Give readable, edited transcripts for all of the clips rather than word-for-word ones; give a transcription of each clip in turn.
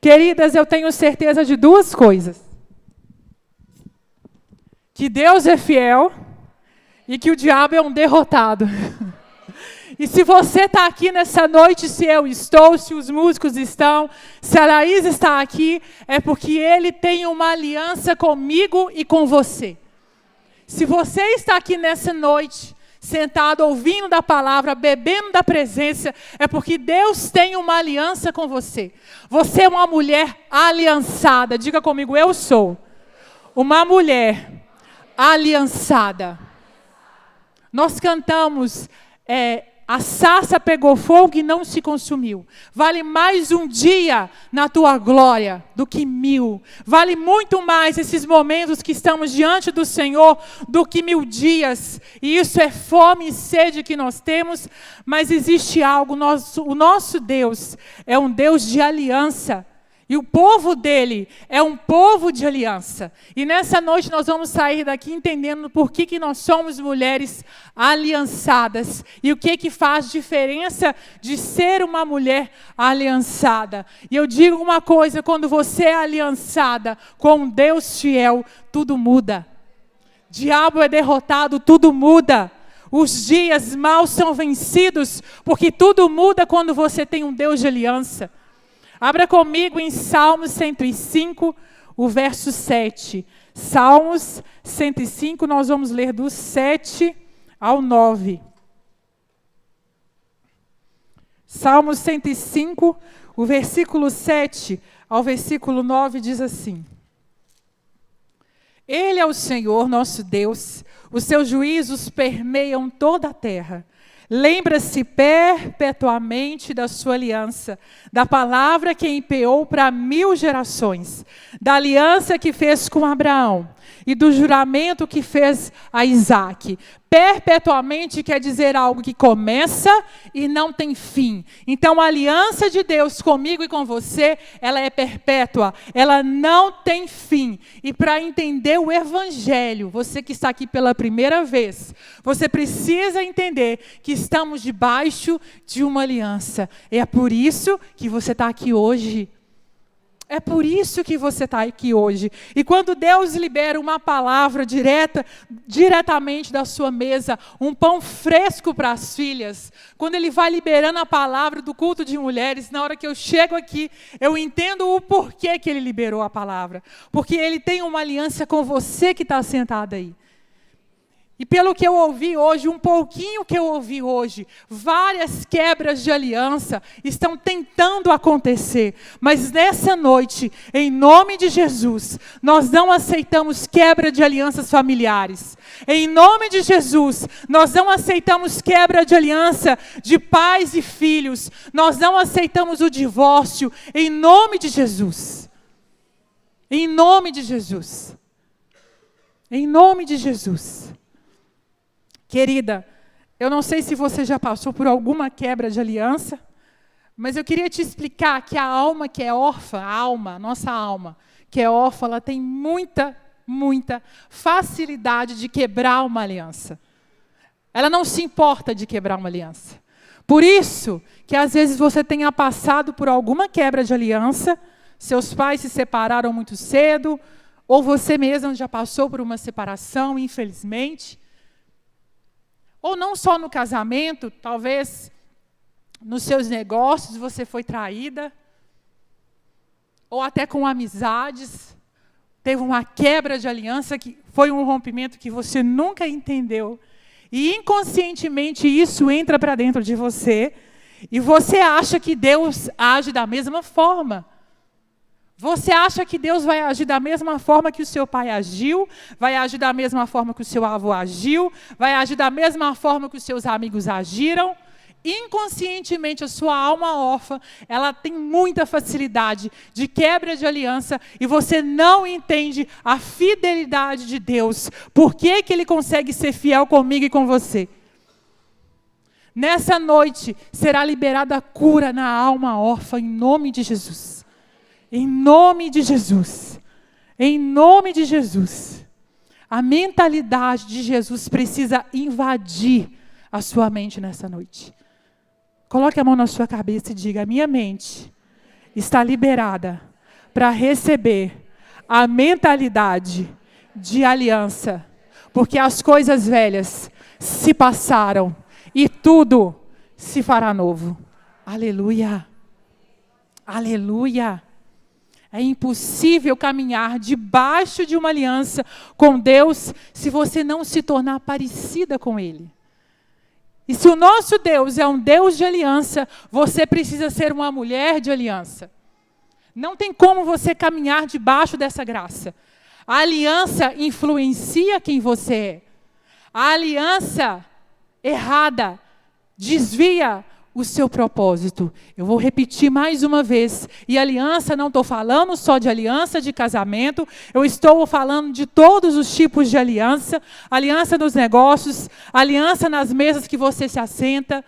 Queridas, eu tenho certeza de duas coisas. Que Deus é fiel e que o diabo é um derrotado. E se você está aqui nessa noite, se eu estou, se os músicos estão, se a Laís está aqui, é porque Ele tem uma aliança comigo e com você. Se você está aqui nessa noite, sentado, ouvindo da palavra, bebendo da presença, é porque Deus tem uma aliança com você. Você é uma mulher aliançada. Diga comigo, eu sou uma mulher aliançada. Nós cantamos, a sarça pegou fogo e não se consumiu. Vale mais um dia na tua glória do que 1000. Vale muito mais esses momentos que estamos diante do Senhor do que 1000 dias. E isso é fome e sede que nós temos. Mas existe algo, o nosso Deus é um Deus de aliança. E o povo dele é um povo de aliança. E nessa noite nós vamos sair daqui entendendo por que nós somos mulheres aliançadas. E o que faz diferença de ser uma mulher aliançada. E eu digo uma coisa, quando você é aliançada com um Deus fiel, tudo muda. Diabo é derrotado, tudo muda. Os dias maus são vencidos, porque tudo muda quando você tem um Deus de aliança. Abra comigo em Salmos 105, o verso 7. Salmos 105, nós vamos ler do 7 ao 9. Salmos 105, o versículo 7 ao versículo 9 diz assim: Ele é o Senhor nosso Deus, os seus juízos permeiam toda a terra. Lembra-se perpetuamente da sua aliança, da palavra que empeou para 1000 gerações, da aliança que fez com Abraão e do juramento que fez a Isaque. Perpetuamente quer dizer algo que começa e não tem fim. Então a aliança de Deus comigo e com você, ela é perpétua, ela não tem fim. E para entender o Evangelho, você que está aqui pela primeira vez, você precisa entender que estamos debaixo de uma aliança. E é por isso que você está aqui hoje. É por isso que você está aqui hoje. E quando Deus libera uma palavra diretamente da sua mesa, um pão fresco para as filhas, quando Ele vai liberando a palavra do culto de mulheres, na hora que eu chego aqui, eu entendo o porquê que Ele liberou a palavra. Porque Ele tem uma aliança com você que está sentado aí. E pelo que eu ouvi hoje, um pouquinho que eu ouvi hoje, várias quebras de aliança estão tentando acontecer. Mas nessa noite, em nome de Jesus, nós não aceitamos quebra de alianças familiares. Em nome de Jesus, nós não aceitamos quebra de aliança de pais e filhos. Nós não aceitamos o divórcio. Em nome de Jesus. Em nome de Jesus. Em nome de Jesus. Querida, eu não sei se você já passou por alguma quebra de aliança, mas eu queria te explicar que a alma que é órfã, nossa alma, que é órfã, ela tem muita facilidade de quebrar uma aliança. Ela não se importa de quebrar uma aliança. Por isso que às vezes você tenha passado por alguma quebra de aliança, seus pais se separaram muito cedo, ou você mesma já passou por uma separação, infelizmente. Ou não só no casamento, talvez nos seus negócios você foi traída, ou até com amizades, teve uma quebra de aliança, que foi um rompimento que você nunca entendeu. E inconscientemente isso entra para dentro de você, e você acha que Deus age da mesma forma. Você acha que Deus vai agir da mesma forma que o seu pai agiu, vai agir da mesma forma que o seu avô agiu, vai agir da mesma forma que os seus amigos agiram. Inconscientemente, a sua alma órfã, ela tem muita facilidade de quebra de aliança e você não entende a fidelidade de Deus. Por que Ele consegue ser fiel comigo e com você? Nessa noite, será liberada a cura na alma órfã, em nome de Jesus. Em nome de Jesus. Em nome de Jesus. A mentalidade de Jesus precisa invadir a sua mente nessa noite. Coloque a mão na sua cabeça e diga: minha mente está liberada para receber a mentalidade de aliança. Porque as coisas velhas se passaram e tudo se fará novo. Aleluia. Aleluia. É impossível caminhar debaixo de uma aliança com Deus se você não se tornar parecida com Ele. E se o nosso Deus é um Deus de aliança, você precisa ser uma mulher de aliança. Não tem como você caminhar debaixo dessa graça. A aliança influencia quem você é. A aliança errada desvia o seu propósito. Eu vou repetir mais uma vez. E aliança, não estou falando só de aliança de casamento, eu estou falando de todos os tipos de aliança. Aliança nos negócios, aliança nas mesas que você se assenta,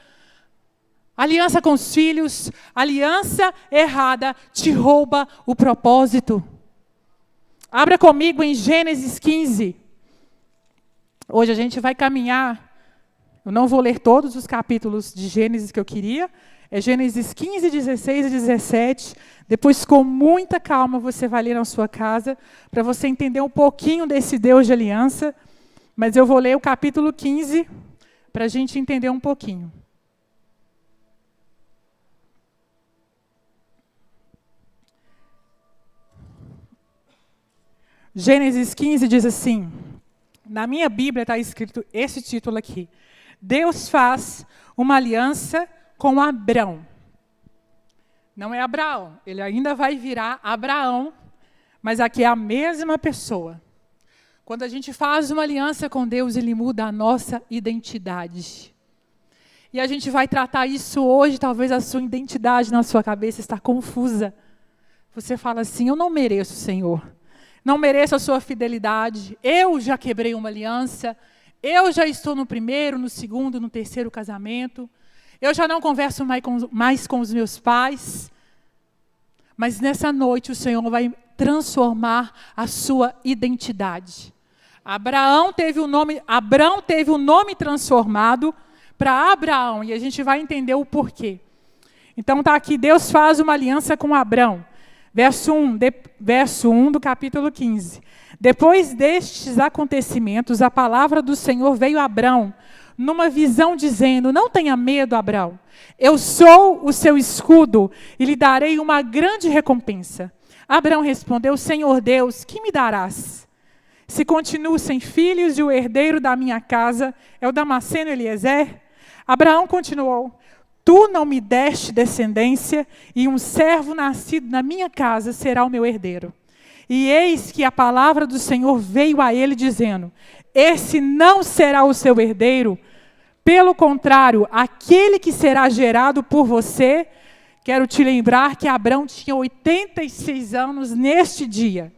aliança com os filhos. Aliança errada te rouba o propósito. Abra comigo em Gênesis 15. Hoje a gente vai caminhar. Eu não vou ler todos os capítulos de Gênesis que eu queria. É Gênesis 15, 16 e 17. Depois, com muita calma, você vai ler na sua casa, para você entender um pouquinho desse Deus de aliança. Mas eu vou ler o capítulo 15, para a gente entender um pouquinho. Gênesis 15 diz assim, na minha Bíblia está escrito esse título aqui. Deus faz uma aliança com Abrão. Não é Abraão, ele ainda vai virar Abraão, mas aqui é a mesma pessoa. Quando a gente faz uma aliança com Deus, Ele muda a nossa identidade. E a gente vai tratar isso hoje, talvez a sua identidade na sua cabeça está confusa. Você fala assim, eu não mereço, Senhor. Não mereço a sua fidelidade. Eu já quebrei uma aliança. Eu já estou no primeiro, no segundo, no terceiro casamento. Eu já não converso mais com os meus pais. Mas nessa noite o Senhor vai transformar a sua identidade. Abrão teve o nome transformado para Abraão. E a gente vai entender o porquê. Então está aqui, Deus faz uma aliança com Abrão. Verso 1 do capítulo 15. Depois destes acontecimentos, a palavra do Senhor veio a Abrão, numa visão dizendo, não tenha medo, Abrão, eu sou o seu escudo e lhe darei uma grande recompensa. Abrão respondeu, Senhor Deus, que me darás? Se continuo sem filhos e o herdeiro da minha casa é o Damasceno Eliezer? Abraão continuou, tu não me deste descendência, e um servo nascido na minha casa será o meu herdeiro. E eis que a palavra do Senhor veio a ele dizendo, esse não será o seu herdeiro, pelo contrário, aquele que será gerado por você. Quero te lembrar que Abrão tinha 86 anos neste dia.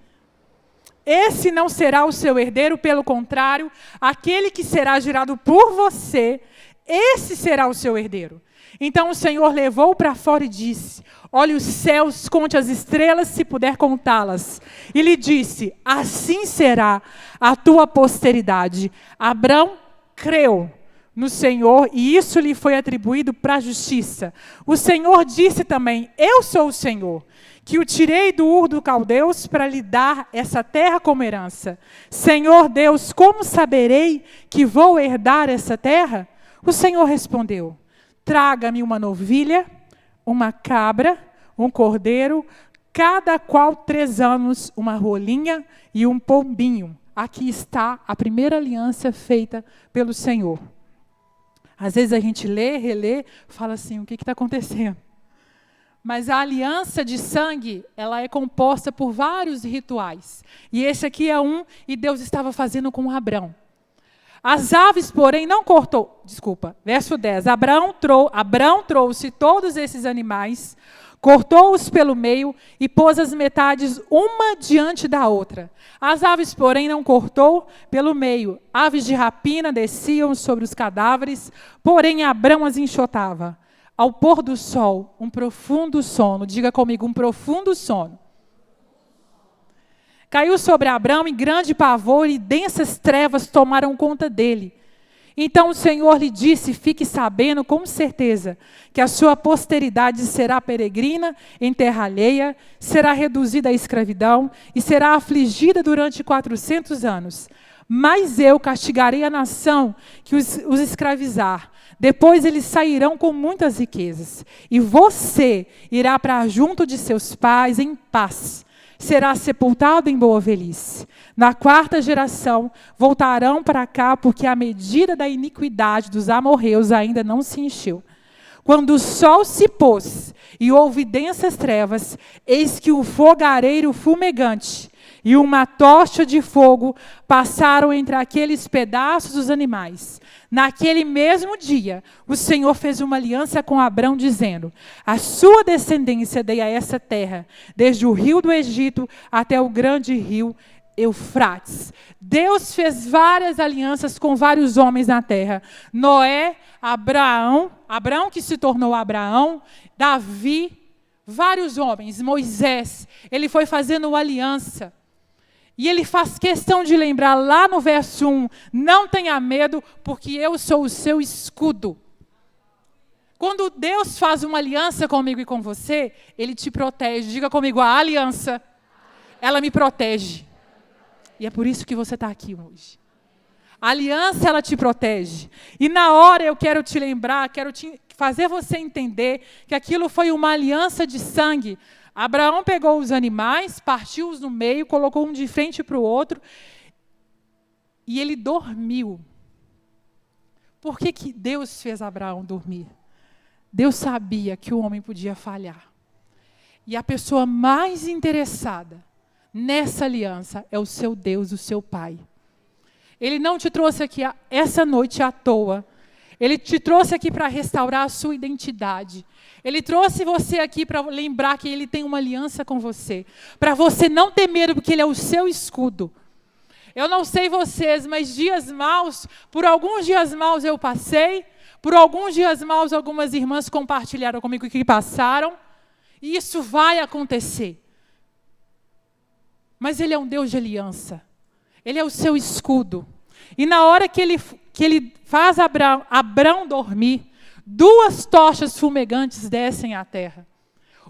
Esse não será o seu herdeiro, pelo contrário, aquele que será gerado por você, esse será o seu herdeiro. Então o Senhor levou para fora e disse, olhe os céus, conte as estrelas, se puder contá-las. E lhe disse, assim será a tua posteridade. Abrão creu no Senhor e isso lhe foi atribuído para a justiça. O Senhor disse também, eu sou o Senhor, que o tirei do Ur dos Caldeus para lhe dar essa terra como herança. Senhor Deus, como saberei que vou herdar essa terra? O Senhor respondeu, traga-me uma novilha, uma cabra, um cordeiro, cada qual 3 anos, uma rolinha e um pombinho. Aqui está a primeira aliança feita pelo Senhor. Às vezes a gente lê, relê, fala assim, o que está acontecendo? Mas a aliança de sangue, ela é composta por vários rituais. E esse aqui é um, e Deus estava fazendo com Abrão. As aves, porém, não cortou. Verso 10. Abrão trouxe todos esses animais, cortou-os pelo meio e pôs as metades uma diante da outra. As aves, porém, não cortou pelo meio. Aves de rapina desciam sobre os cadáveres, porém Abrão as enxotava. Ao pôr do sol, um profundo sono. Diga comigo, um profundo sono. Caiu sobre Abrão em grande pavor e densas trevas tomaram conta dele. Então o Senhor lhe disse: fique sabendo com certeza que a sua posteridade será peregrina em terra alheia, será reduzida à escravidão e será afligida durante 400 anos. Mas eu castigarei a nação que os escravizar. Depois eles sairão com muitas riquezas. E você irá para junto de seus pais em paz. Será sepultado em boa velhice. Na 4ª geração, voltarão para cá, porque a medida da iniquidade dos amorreus ainda não se encheu. Quando o sol se pôs e houve densas trevas, eis que um fogareiro fumegante e uma tocha de fogo passaram entre aqueles pedaços dos animais. Naquele mesmo dia, o Senhor fez uma aliança com Abrão, dizendo: a sua descendência dei a essa terra, desde o rio do Egito até o grande rio Eufrates. Deus fez várias alianças com vários homens na terra. Noé, Abraão que se tornou Abraão, Davi, vários homens, Moisés. Ele foi fazendo uma aliança. E ele faz questão de lembrar lá no verso 1, não tenha medo, porque eu sou o seu escudo. Quando Deus faz uma aliança comigo e com você, Ele te protege. Diga comigo, a aliança, ela me protege. E é por isso que você está aqui hoje. A aliança, ela te protege. E na hora eu quero te lembrar, fazer você entender que aquilo foi uma aliança de sangue. Abraão pegou os animais, partiu-os no meio, colocou um de frente para o outro, e ele dormiu. Por que Deus fez Abraão dormir? Deus sabia que o homem podia falhar. E a pessoa mais interessada nessa aliança é o seu Deus, o seu Pai. Ele não te trouxe aqui essa noite à toa. Ele te trouxe aqui para restaurar a sua identidade. Ele trouxe você aqui para lembrar que Ele tem uma aliança com você. Para você não ter medo, porque Ele é o seu escudo. Eu não sei vocês, mas dias maus, por alguns dias maus eu passei, por alguns dias maus algumas irmãs compartilharam comigo que passaram, e isso vai acontecer. Mas Ele é um Deus de aliança. Ele é o seu escudo. E na hora que ele faz Abrão dormir, 2 tochas fumegantes descem à terra.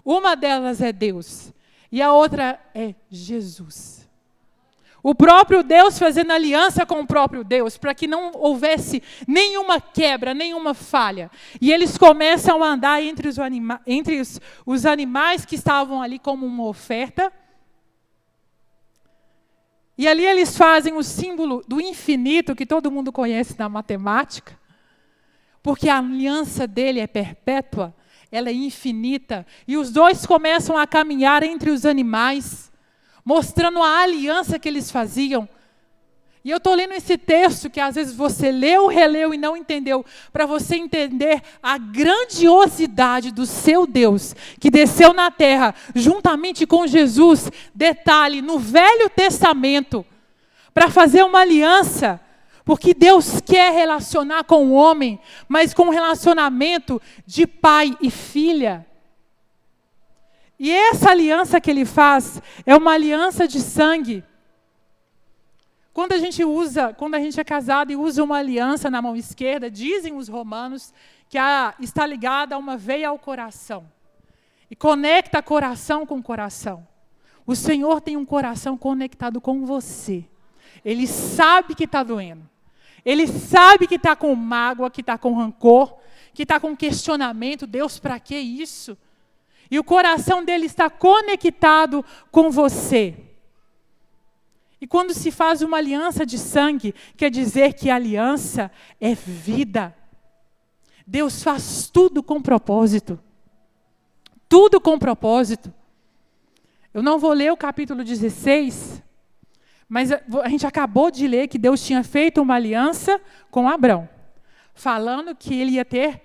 Uma delas é Deus e a outra é Jesus. O próprio Deus fazendo aliança com o próprio Deus, para que não houvesse nenhuma quebra, nenhuma falha. E eles começam a andar entre os animais que estavam ali como uma oferta. E ali eles fazem o símbolo do infinito, que todo mundo conhece na matemática, porque a aliança dele é perpétua, ela é infinita, e os dois começam a caminhar entre os animais, mostrando a aliança que eles faziam. E eu estou lendo esse texto, que às vezes você leu, releu e não entendeu, para você entender a grandiosidade do seu Deus, que desceu na terra, juntamente com Jesus, detalhe, no Velho Testamento, para fazer uma aliança, porque Deus quer relacionar com o homem, mas com um relacionamento de pai e filha. E essa aliança que Ele faz, é uma aliança de sangue. Quando a gente é casado e usa uma aliança na mão esquerda, dizem os romanos que está ligada a uma veia ao coração. E conecta coração com coração. O Senhor tem um coração conectado com você. Ele sabe que está doendo. Ele sabe que está com mágoa, que está com rancor, que está com questionamento. Deus, para que isso? E o coração dele está conectado com você. E quando se faz uma aliança de sangue, quer dizer que a aliança é vida. Deus faz tudo com propósito. Tudo com propósito. Eu não vou ler o capítulo 16, mas a gente acabou de ler que Deus tinha feito uma aliança com Abrão, falando que ele ia ter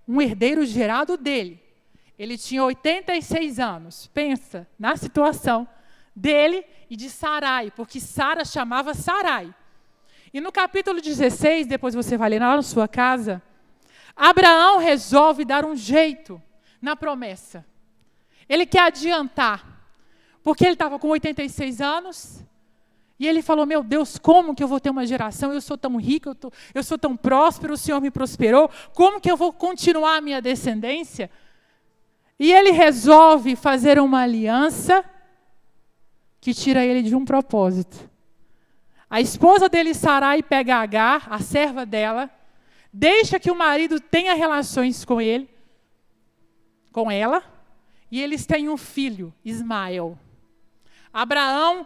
um herdeiro gerado dele. Ele tinha 86 anos. Pensa na situação dele e de Sarai, porque Sara chamava Sarai. E no capítulo 16, depois você vai ler lá na sua casa, Abraão resolve dar um jeito na promessa. Ele quer adiantar, porque ele estava com 86 anos, E ele falou, meu Deus, como que eu vou ter uma geração? Eu sou tão rico, eu sou tão próspero, o Senhor me prosperou. Como que eu vou continuar a minha descendência? E ele resolve fazer uma aliança que tira ele de um propósito. A esposa dele, Sarai, pega Agar, a serva dela, deixa que o marido tenha relações com ela, e eles têm um filho, Ismael. Abraão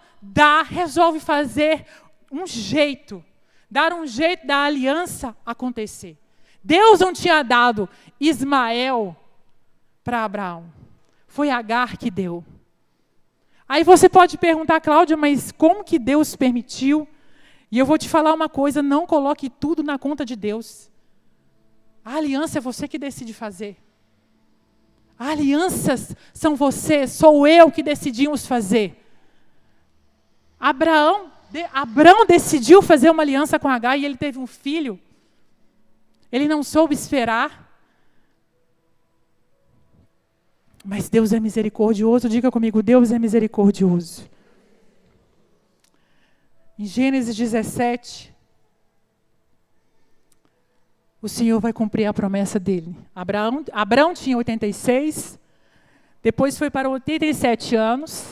resolve fazer dar um jeito da aliança acontecer. Deus não tinha dado Ismael para Abraão. Foi Agar que deu. Aí você pode perguntar, Cláudia, mas como que Deus permitiu? E eu vou te falar uma coisa, não coloque tudo na conta de Deus. A aliança é você que decide fazer. Alianças são sou eu que decidimos fazer. Abraão decidiu fazer uma aliança com Agar e ele teve um filho. Ele não soube esperar. Mas Deus é misericordioso. Diga comigo, Deus é misericordioso. Em Gênesis 17, o Senhor vai cumprir a promessa dele. Abraão tinha 86, depois foi para 87 anos,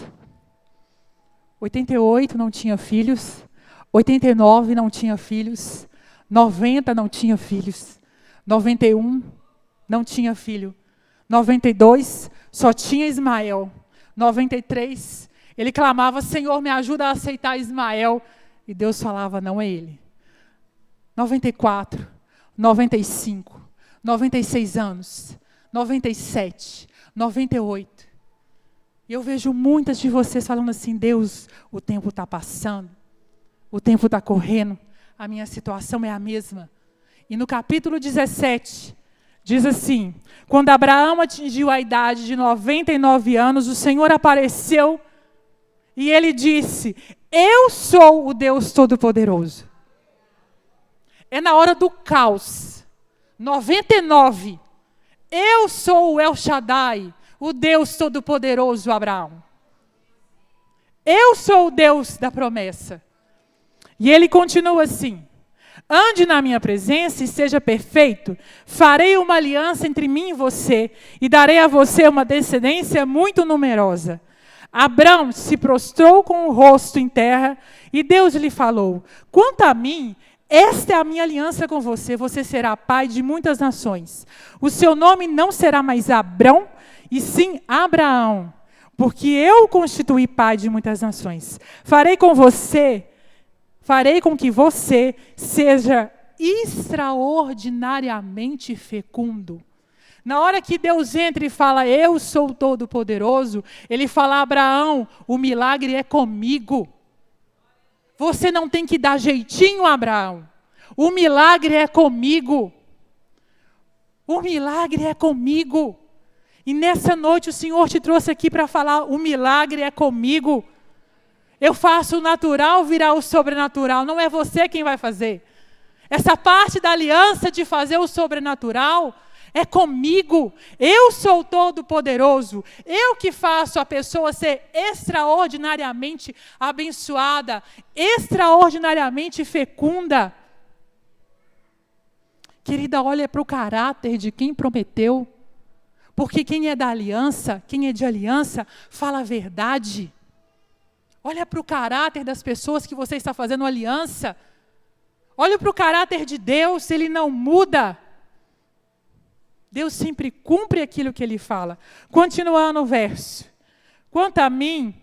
88 não tinha filhos, 89 não tinha filhos, 90 não tinha filhos, 91 não tinha filho, 92 só tinha Ismael, 93 ele clamava, Senhor, me ajuda a aceitar Ismael, e Deus falava, não é ele. 94, 95, 96 anos, 97, 98. E eu vejo muitas de vocês falando assim, Deus, o tempo está passando, o tempo está correndo, a minha situação é a mesma. E no capítulo 17, diz assim, quando Abraão atingiu a idade de 99 anos, o Senhor apareceu e ele disse, eu sou o Deus Todo-Poderoso. É na hora do caos. 99. Eu sou o El Shaddai, o Deus Todo-Poderoso, Abraão. Eu sou o Deus da promessa. E ele continua assim, ande na minha presença e seja perfeito. Farei uma aliança entre mim e você, e darei a você uma descendência muito numerosa. Abraão se prostrou com o rosto em terra, e Deus lhe falou, quanto a mim, esta é a minha aliança com você, você será pai de muitas nações. O seu nome não será mais Abrão, e sim Abraão, porque eu o constituí pai de muitas nações. Farei com que você seja extraordinariamente fecundo. Na hora que Deus entra e fala, eu sou o Todo-Poderoso, ele fala, Abraão, o milagre é comigo. Você não tem que dar jeitinho, Abraão. O milagre é comigo. O milagre é comigo. E nessa noite o Senhor te trouxe aqui para falar, o milagre é comigo. Eu faço o natural virar o sobrenatural, não é você quem vai fazer. Essa parte da aliança de fazer o sobrenatural é comigo. Eu sou o Todo-Poderoso. Eu que faço a pessoa ser extraordinariamente abençoada, extraordinariamente fecunda. Querida, olha para o caráter de quem prometeu. Porque quem é da aliança, quem é de aliança, fala a verdade. Olha para o caráter das pessoas que você está fazendo aliança. Olha para o caráter de Deus, ele não muda. Deus sempre cumpre aquilo que ele fala. Continuando o verso. Quanto a mim,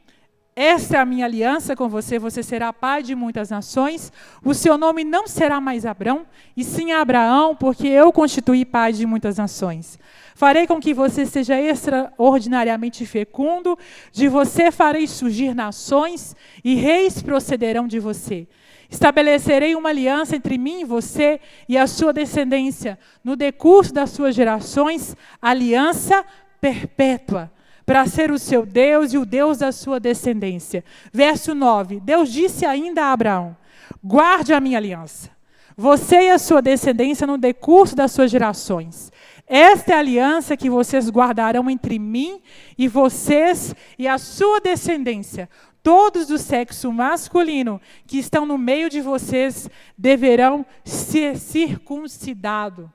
esta é a minha aliança com você, você será pai de muitas nações. O seu nome não será mais Abrão, e sim Abraão, porque eu constituí pai de muitas nações. Farei com que você seja extraordinariamente fecundo, de você farei surgir nações, e reis procederão de você. Estabelecerei uma aliança entre mim e você e a sua descendência, no decurso das suas gerações, aliança perpétua, para ser o seu Deus e o Deus da sua descendência. Verso 9, Deus disse ainda a Abraão, guarde a minha aliança, você e a sua descendência no decurso das suas gerações. Esta é a aliança que vocês guardarão entre mim e vocês e a sua descendência. Todos do sexo masculino que estão no meio de vocês deverão ser circuncidados.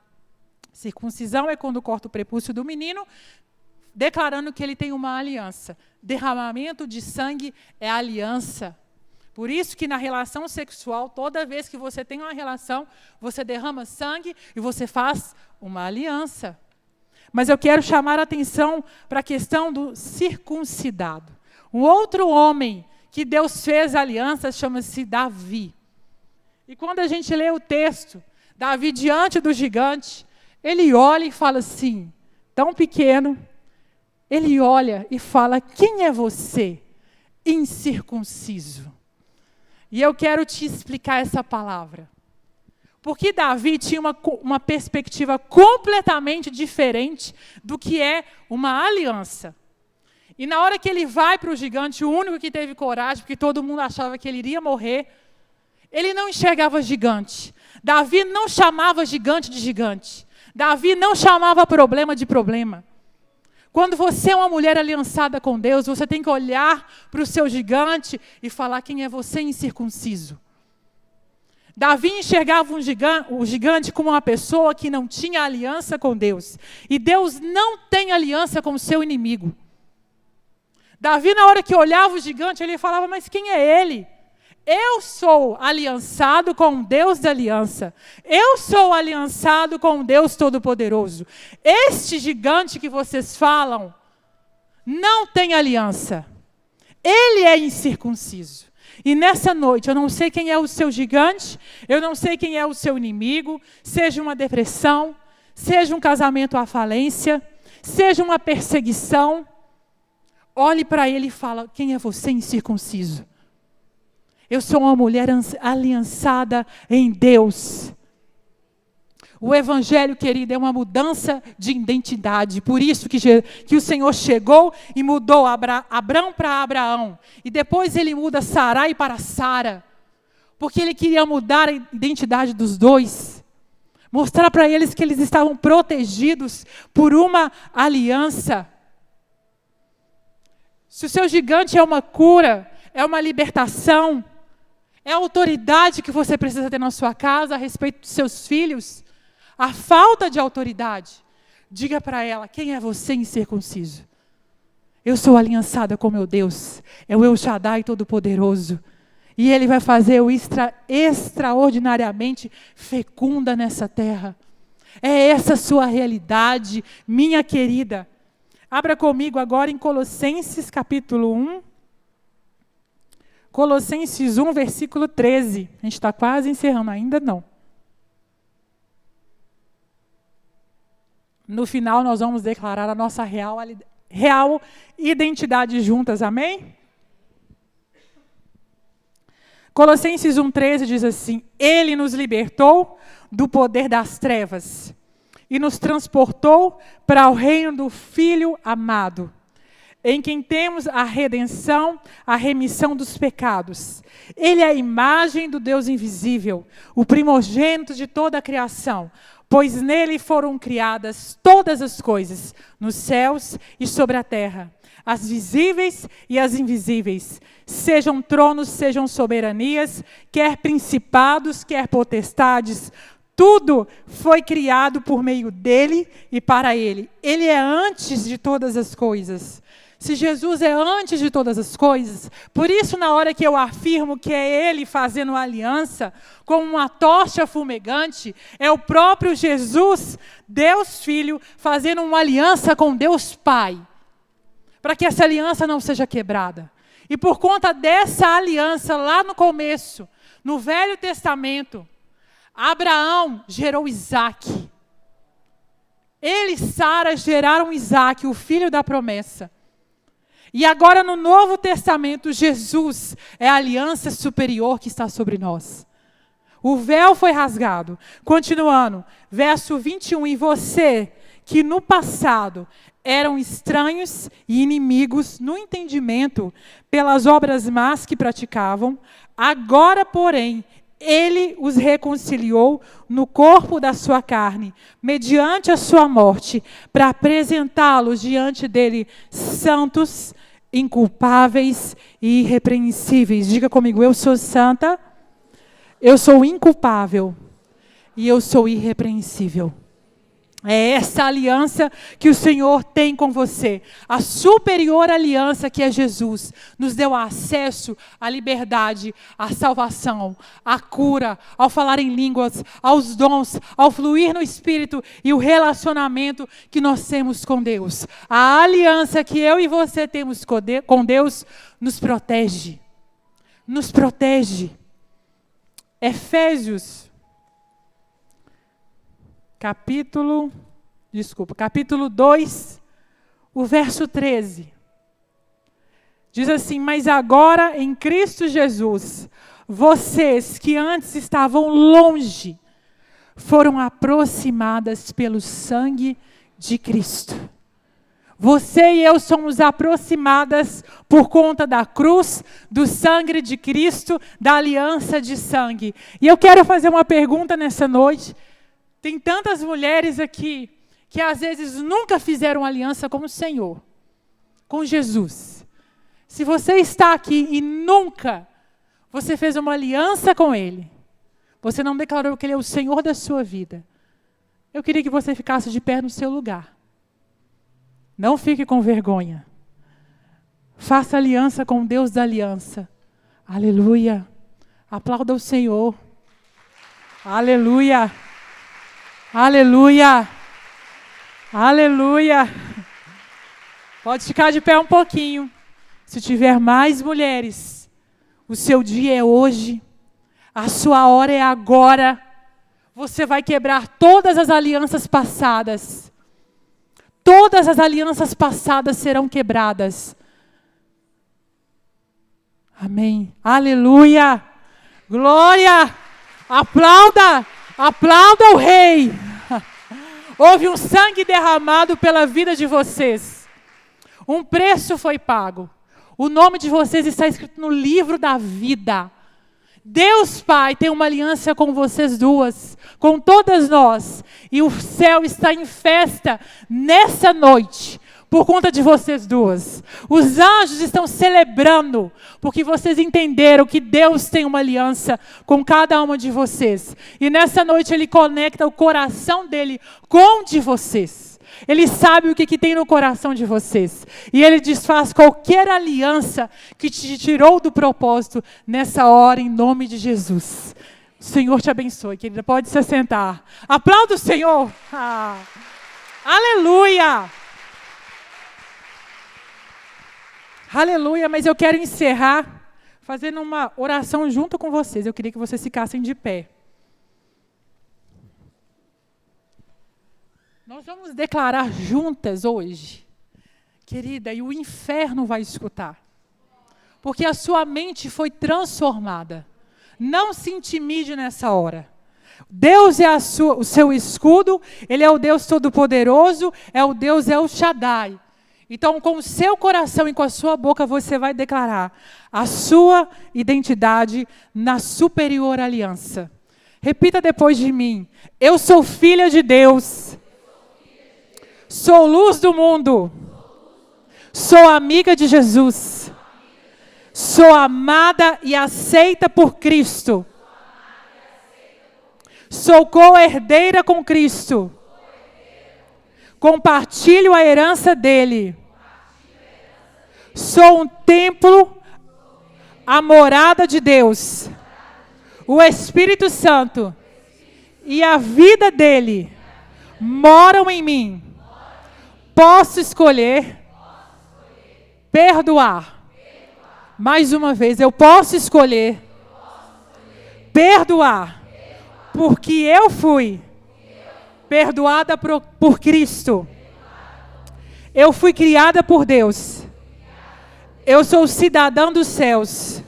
Circuncisão é quando corta o prepúcio do menino, declarando que ele tem uma aliança. Derramamento de sangue é aliança. Por isso que na relação sexual, toda vez que você tem uma relação, você derrama sangue e você faz uma aliança. Mas eu quero chamar a atenção para a questão do circuncidado. Um outro homem que Deus fez aliança chama-se Davi. E quando a gente lê o texto, Davi diante do gigante, ele olha e fala assim, tão pequeno, ele olha e fala, quem é você, incircunciso? E eu quero te explicar essa palavra. Porque Davi tinha uma perspectiva completamente diferente do que é uma aliança. E na hora que ele vai para o gigante, o único que teve coragem, porque todo mundo achava que ele iria morrer, ele não enxergava gigante. Davi não chamava gigante de gigante. Davi não chamava problema de problema. Quando você é uma mulher aliançada com Deus, você tem que olhar para o seu gigante e falar quem é você incircunciso. Davi enxergava o gigante como uma pessoa que não tinha aliança com Deus. E Deus não tem aliança com o seu inimigo. Davi, na hora que olhava o gigante, ele falava, mas quem é ele? Eu sou aliançado com o Deus da aliança. Eu sou aliançado com o Deus Todo-Poderoso. Este gigante que vocês falam não tem aliança. Ele é incircunciso. E nessa noite, eu não sei quem é o seu gigante, eu não sei quem é o seu inimigo, seja uma depressão, seja um casamento à falência, seja uma perseguição. Olhe para ele e fala, quem é você incircunciso? Eu sou uma mulher aliançada em Deus. O Evangelho, querido, é uma mudança de identidade. Por isso que o Senhor chegou e mudou Abrão para Abraão. E depois ele muda Sarai para Sara. Porque ele queria mudar a identidade dos dois. Mostrar para eles que eles estavam protegidos por uma aliança. Se o seu gigante é uma cura, é uma libertação, é a autoridade que você precisa ter na sua casa a respeito dos seus filhos, a falta de autoridade, diga para ela, quem é você incircunciso? Eu sou aliançada com meu Deus, é o El Shaddai Todo-Poderoso, e Ele vai fazer o extraordinariamente fecunda nessa terra. É essa a sua realidade, minha querida. Abra comigo agora em Colossenses capítulo 1. Colossenses 1, versículo 13. A gente está quase encerrando, ainda não. No final, nós vamos declarar a nossa real identidade juntas, amém? Colossenses 1, 13 diz assim, Ele nos libertou do poder das trevas e nos transportou para o reino do Filho amado, em quem temos a redenção, a remissão dos pecados. Ele é a imagem do Deus invisível, o primogênito de toda a criação, pois nele foram criadas todas as coisas, nos céus e sobre a terra, as visíveis e as invisíveis, sejam tronos, sejam soberanias, quer principados, quer potestades, tudo foi criado por meio dele e para ele. Ele é antes de todas as coisas. Se Jesus é antes de todas as coisas, por isso na hora que eu afirmo que é Ele fazendo uma aliança, como uma tocha fumegante, é o próprio Jesus, Deus Filho, fazendo uma aliança com Deus Pai, para que essa aliança não seja quebrada. E por conta dessa aliança, lá no começo, no Velho Testamento, Abraão gerou Isaque. Ele e Sara geraram Isaque, o filho da promessa. E agora no Novo Testamento, Jesus é a aliança superior que está sobre nós. O véu foi rasgado. Continuando, verso 21. E você, que no passado eram estranhos e inimigos no entendimento pelas obras más que praticavam, agora, porém, Ele os reconciliou no corpo da sua carne, mediante a sua morte, para apresentá-los diante dele santos, inculpáveis e irrepreensíveis. Diga comigo, eu sou santa, eu sou inculpável e eu sou irrepreensível. É essa aliança que o Senhor tem com você. A superior aliança que é Jesus. Nos deu acesso à liberdade, à salvação, à cura, ao falar em línguas, aos dons, ao fluir no Espírito e o relacionamento que nós temos com Deus. A aliança que eu e você temos com Deus nos protege. Nos protege. Efésios. Capítulo 2, o verso 13. Diz assim: mas agora em Cristo Jesus, vocês que antes estavam longe, foram aproximadas pelo sangue de Cristo. Você e eu somos aproximadas por conta da cruz, do sangue de Cristo, da aliança de sangue. E eu quero fazer uma pergunta nessa noite. Tem tantas mulheres aqui que às vezes nunca fizeram aliança com o Senhor, com Jesus. Se você está aqui e nunca você fez uma aliança com Ele, você não declarou que Ele é o Senhor da sua vida, eu queria que você ficasse de pé no seu lugar. Não fique com vergonha. Faça aliança com o Deus da aliança. Aleluia. Aplauda o Senhor. Aleluia. Aleluia! Aleluia! Pode ficar de pé um pouquinho. Se tiver mais mulheres, o seu dia é hoje, a sua hora é agora. Você vai quebrar todas as alianças passadas. Todas as alianças passadas serão quebradas. Amém. Aleluia! Glória! Aplauda! Aplauda o Rei. Houve um sangue derramado pela vida de vocês. Um preço foi pago. O nome de vocês está escrito no livro da vida. Deus Pai tem uma aliança com vocês duas, com todas nós. E o céu está em festa nessa noite, por conta de vocês duas. Os anjos estão celebrando, porque vocês entenderam que Deus tem uma aliança com cada uma de vocês. E nessa noite Ele conecta o coração dEle com o de vocês. Ele sabe o que tem no coração de vocês. E Ele desfaz qualquer aliança que te tirou do propósito nessa hora, em nome de Jesus. O Senhor te abençoe, querida. Pode se assentar. Aplauda o Senhor. Aleluia. Aleluia, mas eu quero encerrar fazendo uma oração junto com vocês. Eu queria que vocês ficassem de pé. Nós vamos declarar juntas hoje, querida, e o inferno vai escutar. Porque a sua mente foi transformada. Não se intimide nessa hora. Deus é o seu escudo, Ele é o Deus Todo-Poderoso, é o Deus El Shaddai. Então, com o seu coração e com a sua boca, você vai declarar a sua identidade na superior aliança. Repita depois de mim. Eu sou filha de Deus. Sou luz do mundo. Sou amiga de Jesus. Sou amada e aceita por Cristo. Sou co-herdeira com Cristo. Compartilho a herança dele. Sou um templo, a morada de Deus. O Espírito Santo e a vida dele moram em mim. Posso escolher perdoar. Mais uma vez, eu posso escolher perdoar. Porque eu fui perdoada por Cristo. Eu fui criada por Deus. Eu sou cidadã dos céus.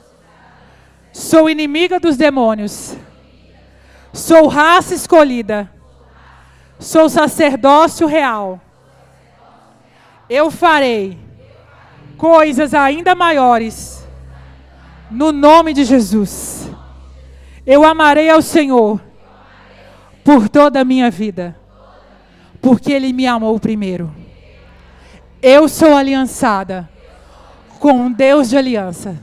Sou inimiga dos demônios. Sou raça escolhida. Sou sacerdócio real. Eu farei coisas ainda maiores no nome de Jesus. Eu amarei ao Senhor por toda a minha vida, porque Ele me amou primeiro. Eu sou aliançada com um Deus de aliança.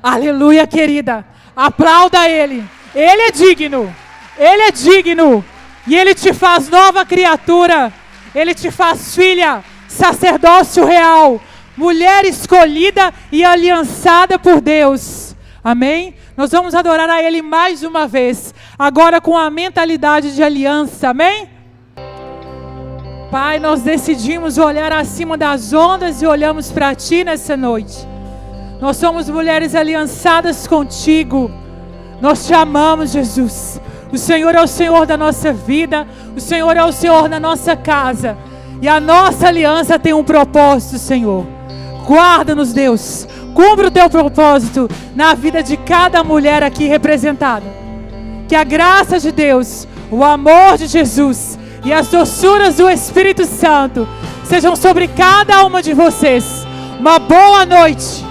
Aleluia, querida. Aplauda Ele. Ele é digno. Ele é digno. E Ele te faz nova criatura. Ele te faz filha, sacerdócio real, mulher escolhida e aliançada por Deus. Amém? Nós vamos adorar a Ele mais uma vez, agora com a mentalidade de aliança. Amém? Pai, nós decidimos olhar acima das ondas e olhamos para Ti nessa noite. Nós somos mulheres aliançadas contigo. Nós te amamos, Jesus. O Senhor é o Senhor da nossa vida. O Senhor é o Senhor da nossa casa. E a nossa aliança tem um propósito, Senhor. Guarda-nos, Deus. Cumpra o Teu propósito na vida de cada mulher aqui representada. Que a graça de Deus, o amor de Jesus e as doçuras do Espírito Santo sejam sobre cada uma de vocês. Uma boa noite.